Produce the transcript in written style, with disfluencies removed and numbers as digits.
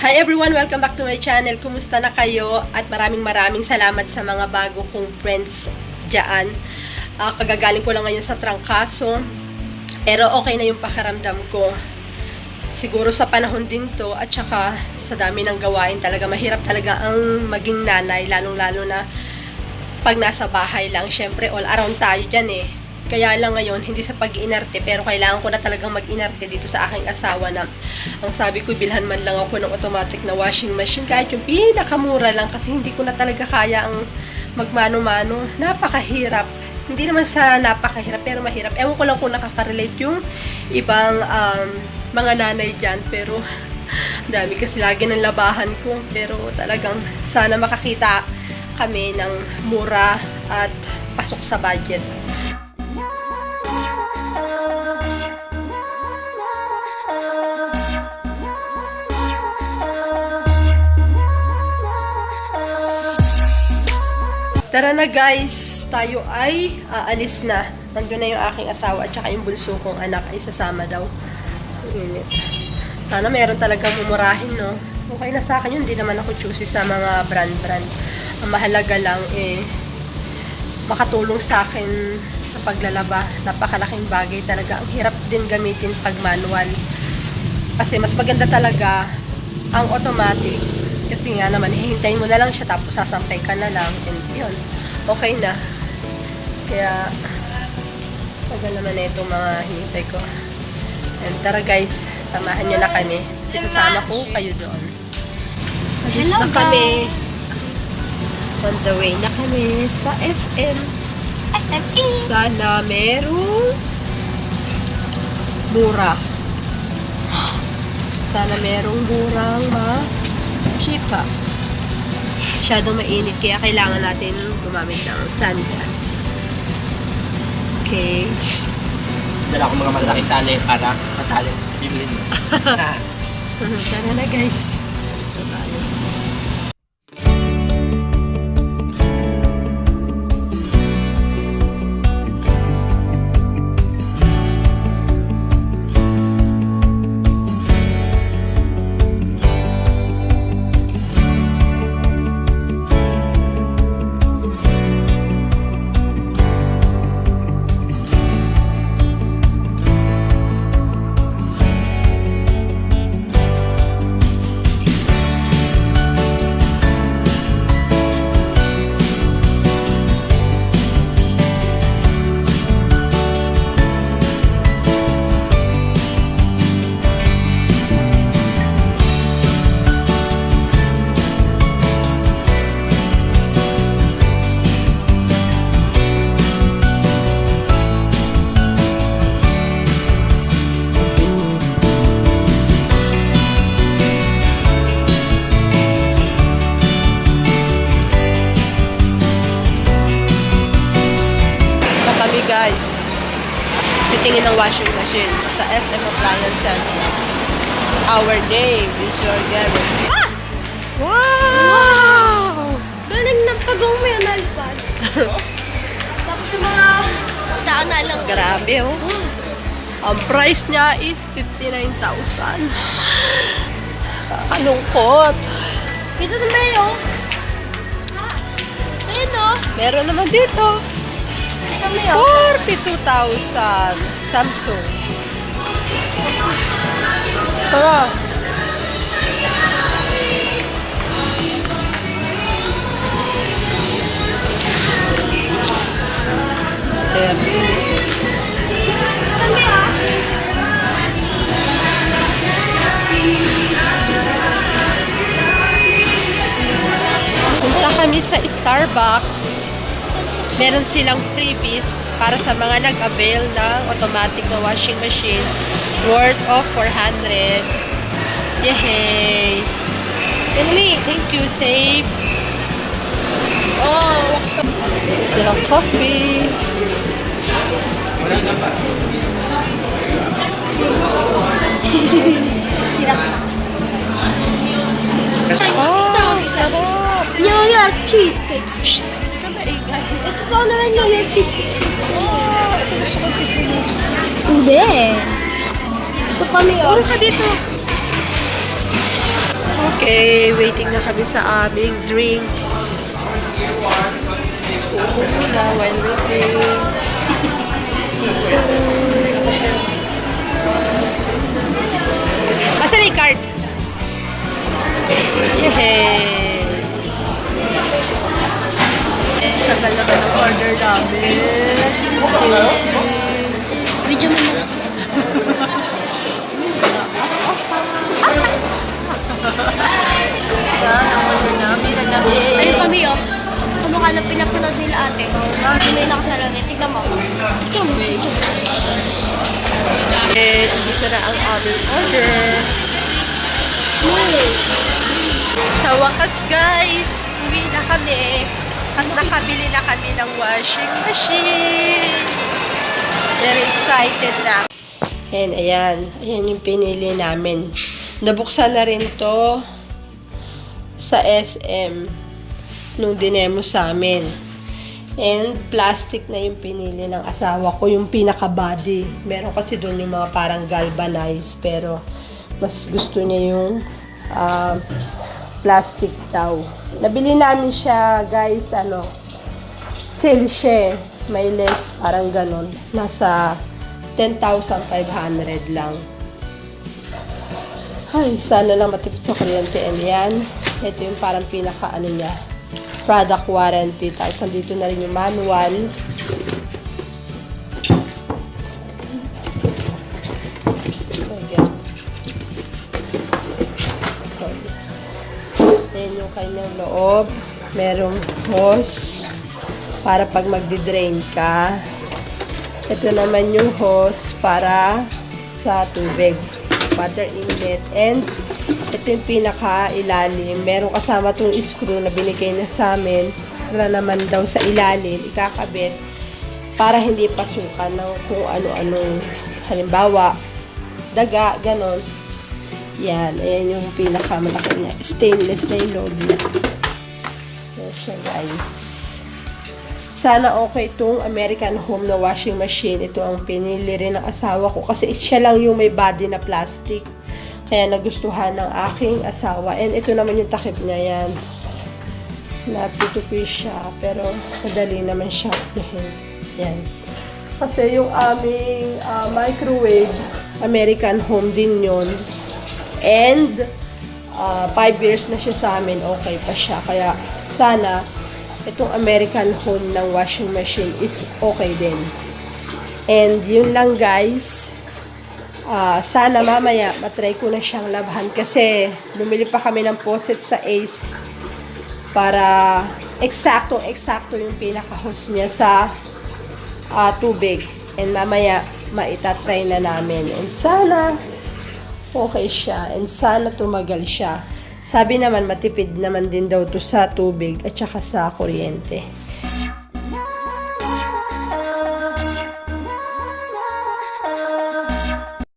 Hi everyone! Welcome back to my channel. Kumusta na kayo? At maraming salamat sa mga bago kong friends dyan. Kagagaling ko lang ngayon sa trangkaso. Pero okay na yung pakiramdam ko. Siguro sa panahon din to at saka sa dami ng gawain talaga. Mahirap talaga ang maging nanay. Lalong-lalo na pag nasa bahay lang. Syempre all around tayo dyan eh. Kaya lang ngayon, hindi sa pag-inarte, pero kailangan ko na talagang mag-inarte dito sa aking asawa na ang sabi ko, bilhan man lang ako ng automatic na washing machine. Kahit yung pinakamura lang kasi hindi ko na talaga kaya ang magmano-mano. Napakahirap. Hindi naman sa napakahirap, pero mahirap. Ewan ko lang kung nakaka-relate yung ibang mga nanay dyan, pero dami kasi lagi ng labahan ko. Pero talagang sana makakita kami ng mura at pasok sa budget. Tara na guys, tayo ay aalis na. Nandun na yung aking asawa at saka yung bunso kong anak ay sasama daw. Init. Sana meron talagang mumurahin, no? Okay na sa akin yun, hindi naman ako choosy sa mga brand. Ang mahalaga lang makatulong sa akin sa paglalaba. Napakalaking bagay talaga. Ang hirap din gamitin pag manual. Kasi mas maganda talaga ang automatic. Kasi nga naman, hihintayin mo na lang siya tapos sasampay ka na lang. And yun, okay na. Kaya, tagal naman na itong mga hinihintay ko. And tara guys, samahan nyo na kami. Sasama ko kayo doon. Alis na kami. On the way na kami sa SM. Sana merong mura. Sana merong murang kita. Masyadong mainit kaya kailangan natin gumamit ng sunglass. Okay. Dala ko mga malaking tali para matali sa bibili mo. Tara na guys. Basta tayo. Guys, titingin ng washing machine sa SM Appliance Center. Our name is your guarantee. Ah! Wow! Galing ng pagong may nalpad. Tapos yung mga tao na lang. Grabe, oh. Ang price niya is 59,000. Kakalungkot. Dito na mayo. Ayun o. Meron naman dito. 42,000 Samsung. Tara. Punta kami sa Starbucks. Meron silang freebies para sa mga nag-avail ng automatic na washing machine worth of 400. Yay! Anyway, thank you, save. Oh, Silang coffee. Oh, sarap. New York cheesecake. Shh! Kamay, Ito naman New York cheesecake. ito gusto ko pipili. Hindi. Ito kami Puro ka dito. Okay. Okay, waiting na kami sa aming drinks. Muna while waiting. Asan na yung card? Yehey! Tagal naman ang order namin. Video mo na. Yan, ang order namin. Ang dami. Ayun kami oh. Kamukha na pinapanood nila ate. Hindi may nakasalamin. Tignan mo. Dito na ang aming order. Sa wakas guys, uwi na kami. At nakabili na kami ng washing machine. Very excited na. And ayan. Ayan yung pinili namin. Nabuksan na rin to sa SM nung dinemo sa amin. And plastic na yung pinili ng asawa ko, yung pinaka-body. Meron kasi doon yung mga parang galvanized, pero mas gusto niya yung plastic daw. Nabili namin siya, guys, sale siya. May less, parang ganon. Nasa 10,500 lang. Ay, sana lang matipid sa kuryente. And yan, ito yung parang pinaka-ano niya, product warranty. Tapos nandito na rin yung manual. Ayan yung kanyang loob. Merong hose para pag magdi-drain ka. Ito naman yung hose para sa tubig, water inlet. And ito yung pinaka-ilalim. Meron kasama itong screw na binigay na sa amin para naman daw sa ilalim ikakabit para hindi pasukan ng kung ano-anong, halimbawa daga, ganon. Yan, ayan yung pinaka-malaki niya. Stainless na yung loob niya. Yan siya, guys. Sana okay itong American Home na washing machine. Ito ang pinili rin ng asawa ko kasi siya lang yung may body na plastic. Kaya nagustuhan ng aking asawa. And ito naman yung takip niya, yan. Natutupis siya, pero madali naman siya. Yan. Kasi yung aming microwave, American Home din yun. And 5 years na siya sa amin, okay pa siya. Kaya sana itong American Home ng washing machine is okay din. And yun lang, guys. Sana mamaya matry ko na siyang labhan kasi bumili pa kami ng faucet sa Ace para eksakto yung pinaka-hose niya sa tubig. And mamaya maitatry na namin. And sana okay siya. And sana tumagal siya. Sabi naman, matipid naman din daw to sa tubig at saka sa kuryente.